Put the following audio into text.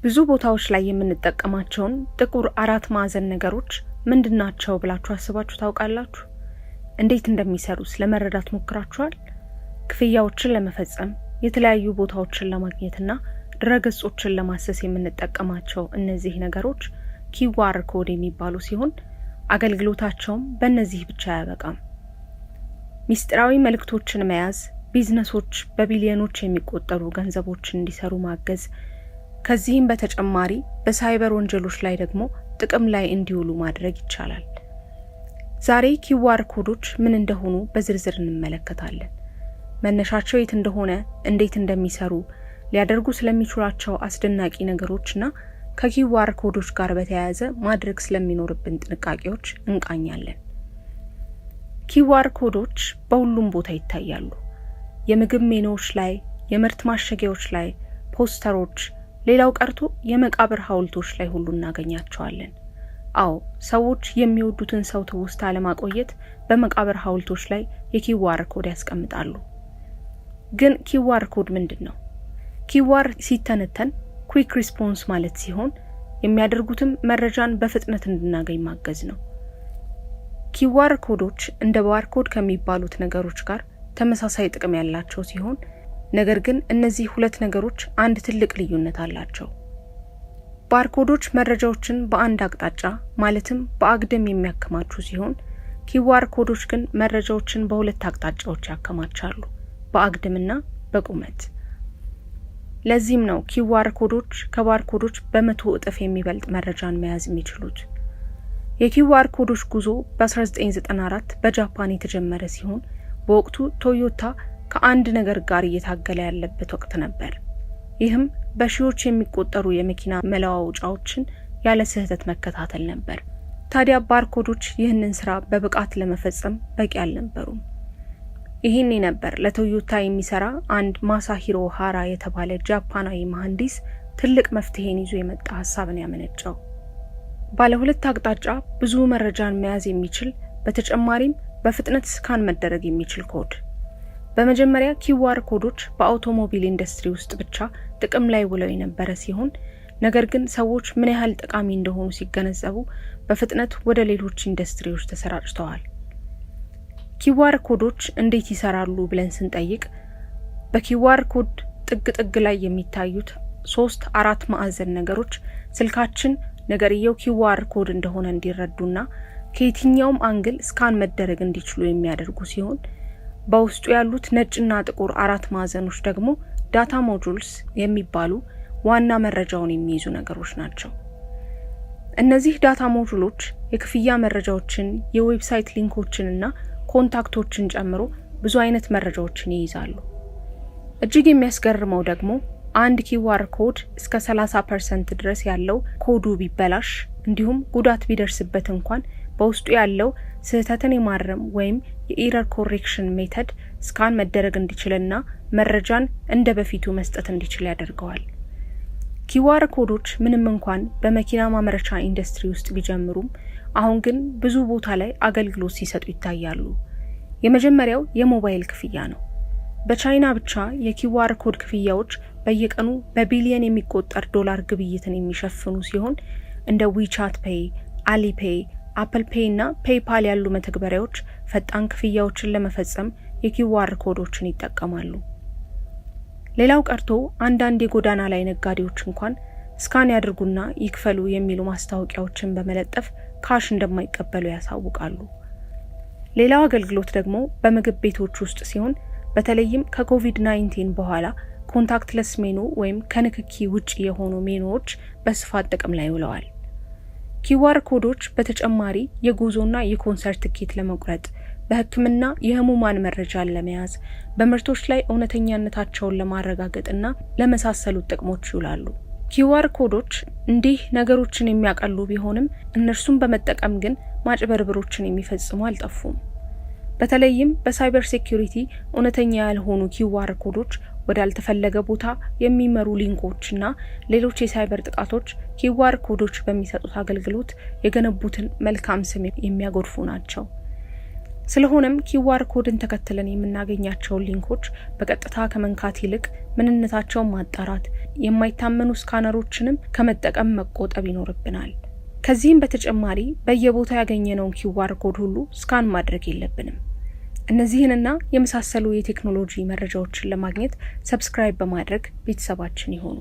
ብዙ ቦታዎች ላይ የምንጠቀማቸውን ጥቁር አራት ማዕዘን ነገሮች ምንድናቸው ብላችሁ አስባችሁ ታውቃላችሁ? እንዴት እንደሚሰሩስ ለመረዳት ሞክራችኋል? ክፍያዎችን ለመፈጸም የተለያዩ ቦታዎችን ለማግኘትና ድረገጾችን ለማሰስ የምንጠቀማቸው እነዚህ ነገሮች QR ኮድ የሚባሉ ሲሆን አገልግሎታቸውም በእነዚህ ብቻ አያበቃም። ሚስጥራዊ መልእክቶችን መያዝ፣ ቢዝነሶች በቢሊዮኖች የሚቆጠሩ ገንዘቦችን እንዲሰሩ ማገዝ፣ ከዚህም በተጨማሪ በሳይበር ወንጀሎች ላይ ደግሞ ጥቅም ላይ እንዲውሉ ማድረግ ይቻላል። ዛሬ QR ኮዶች ምን እንደሆኑ በዝርዝር እንመለከታለን። መነሻቸው የት እንደሆነ፣ እንዴት እንደሚሰሩ፣ ሊያደርጉ ስለሚችሏቸው አስደናቂ ነገሮችና ከQR ኮዶች ጋር በተያያዘ ማድረግ ስለሚኖርብን ጥንቃቄዎች እንቃኛለን። QR ኮዶች በሁሉም ቦታ ይታያሉ። የምግብ ሜኖዎች ላይ፣ የምርት ማሸጊያዎች ላይ፣ ፖስተሮች፣ ሌላው ቀርቶ የመቃብር ሐውልቶች ላይ ሁሉ እናገኛቸዋለን። አዎ፣ ሰዎች የሚወዱትን ሰው ትውስታ ለማቆየት በመቃብር ሐውልቶች ላይ የQR ኮድ ያስቀምጣሉ። ግን QR ኮድ ምንድነው? QR ሲተነተን ኩዊክ ሪስፖንስ ማለት ሲሆን የሚያደርጉትም መረጃን በፍጥነት እንድናገኝ ማገዝ ነው። QR ኮዶች እንደ ባርኮድ ከሚባሉት ነገሮች ጋር ተመሳሳይ ጥቅም ያላቸው ሲሆን ነገር ግን እነዚህ ሁለት ነገሮች አንድ ትልቅ ልዩነት አላቸው። ባርኮዶች መረጃዎችን በአንድ አቅጣጫ ማለትም በአግድም የሚያከማቹ ሲሆን QR ኮዶች ግን መረጃዎችን በሁለት አቅጣጫዎች ያከማቻሉ፣ በአግድምና በቁመት። ለዚህም ነው QR ኮዶች ከባርኮዶች በ100 እጥፍ የሚበልጥ መረጃን መያዝ የሚችሉት። የQR ኮዶች ጉዞ በ1994 በጃፓን የተጀመረ ሲሆን በወቅቱ ቶዮታ ከአንድ ነገር ጋር እየታገለ ያለበት ወቅት ነበር። ይህም በሺዎች የሚቆጠሩ የመኪና መለዋወጫዎችን ያለ ስህተት መከታተል ነበር። ታዲያ ባርኮዶች ይህንን ስራ በብቃት ለመፈጸም በቂ አልነበሩም። ይህኔ ነበር ለቶዮታ የሚሰራ አንድ ማሳሂሮ ሃራ የተባለ ጃፓናዊ መሐንዲስ ትልቅ መፍትሄን ይዞ የመጣ ሐሳብን ያመነጨው። ባለ ሁለት አቅጣጫ ብዙ መረጃን መያዝ የሚችል በተጨማሪም በፍጥነት ስካን መደረግ የሚችል ኮድ። በመጀመሪያ QR ኮዶች በአውቶሞቢል ኢንዱስትሪ ውስጥ ብቻ ጥቅም ላይ ውለው የነበረ ሲሆን ነገር ግን ሰዎች ምን ያህል ጠቃሚ እንደሆኑ ሲገነዘቡ በፍጥነት ወደ ሌሎች ኢንዱስትሪዎች ተሰራጭተዋል። QR ኮዶች እንዴት ይሰራሉ ብለን ስንጠይቅ በQR ኮድ ጥግ ላይ የሚታዩት 3-4 ማዕዘን ነገሮች ስልካችን ነገርየው QR ኮድ እንደሆነ እንዲረዱና ከየትኛውም አንግል ስካን መደረግ እንዲችሉ የሚያደርጉ ሲሆን በውስጡ ያሉት ነጭና ጥቁር አራት ማዕዘኖች ደግሞ ዳታ ሞጁልስ የሚባሉ ዋና መረጃውን የሚይዙ ነገሮች ናቸው። እነዚህ ዳታ ሞጁሎች የክፍያ መረጃዎችን፣ የዌብሳይት ሊንኮችንና ኮንታክቶችን ጨምሮ ብዙ አይነት መረጃዎችን ይይዛሉ። እጅግ የሚያስገርመው ደግሞ አንድ QR ኮድ እስከ 30% ድረስ ያለው ኮዱ ቢበላሽ እንዲሁም ጉዳት ቢደርስበት እንኳን በውስጡ ያለው ስህተትን የማረም ወይም የኤረር ኮሬክሽን ሜተድ ስካን መደረግ እንዲችልና መረጃን እንደ በፊቱ መስጠት እንዲችል ያደርገዋል። QR ኮዶች ምንም እንኳን በመኪና ማምረቻ ኢንዱስትሪ ውስጥ ቢጀምሩም አሁን ግን ብዙ ቦታ ላይ አገልግሎት ሲሰጡ ይታያሉ። የመጀመሪያው የሞባይል ክፍያ ነው። በቻይና ብቻ የQR ኮድ ክፍያዎች በየቀኑ በቢሊየን የሚቆጠር ዶላር ግብይትን የሚሸፍኑ ሲሆን እንደ WeChat Pay፣ Alipay፣ Apple Pay እና PayPal ያሉ መተግበሪያዎች ፈጣን ክፍያዎችን ለመፈጸም የQR ኮዶችን ይጠቀማሉ። ሌላው ቀርቶ አንዳንድ የጎዳና ላይ ነጋዴዎች እንኳን ስካን ያድርጉና ይክፈሉ የሚሉ ማስታወቂያዎችን በመለጠፍ ካሽ እንደማይቀበሉ ያሳውቃሉ። ሌላው አገልግሎት ደግሞ በምግብ ቤቶች ውስጥ ሲሆን በተለይም ከኮቪድ-19 በኋላ ኮንታክትለስ ሜኑ ወይም ከንክኪ ውጪ የሆኑ ሜኑዎች በስፋት ጥቅም ላይ ውለዋል። QR ኮዶች በተጨማሪ የጉዞና የኮንሰርት ትኬት ለመቁረጥ፣ በሕክምና የህሙማን መረጃን ለመያዝ፣ በምርቶች ላይ እውነተኛነታቸውን ለማረጋገጥና ለመሳሰሉት ጥቅሞች ይውላሉ። QR ኮዶች እንዲህ ነገሮችን የሚያቀሉ ቢሆንም እነርሱን በመጠቀም ግን ማጭበርበሮችን የሚፈጽሙ አልጠፉም። በተለይም በሳይበር ሴኩሪቲ እውነተኛ ያልሆኑ QR ኮዶች ወዳልተፈለገ ቦታ የሚመሩ ሊንኮችና ሌሎች የሳይበር ጥቃቶች QR ኮዶች በሚሰጡት አገልግሎት የገነቡትን መልካም ስም የሚያጎድፉ ናቸው። ስለሆነም QR ኮድን ተከትለን የምናገኛቸው ሊንኮች በቀጥታ ከመንካት ይልቅ ምንነታቸውን ማጣራት፣ የማይታመኑ ስካነሮችንም ከመጠቀም መቆጠብ ይኖርብናል። ከዚህም በተጨማሪ በየቦታው ያገኘነውን QR ኮድ ሁሉ ስካን ማድረግ የለብንም። እነዚህንና የመሳሰሉ የቴክኖሎጂ መረጃዎችን ለማግኘት ሰብስክራይብ በማድረግ ቤተሰባችን ይሁኑ።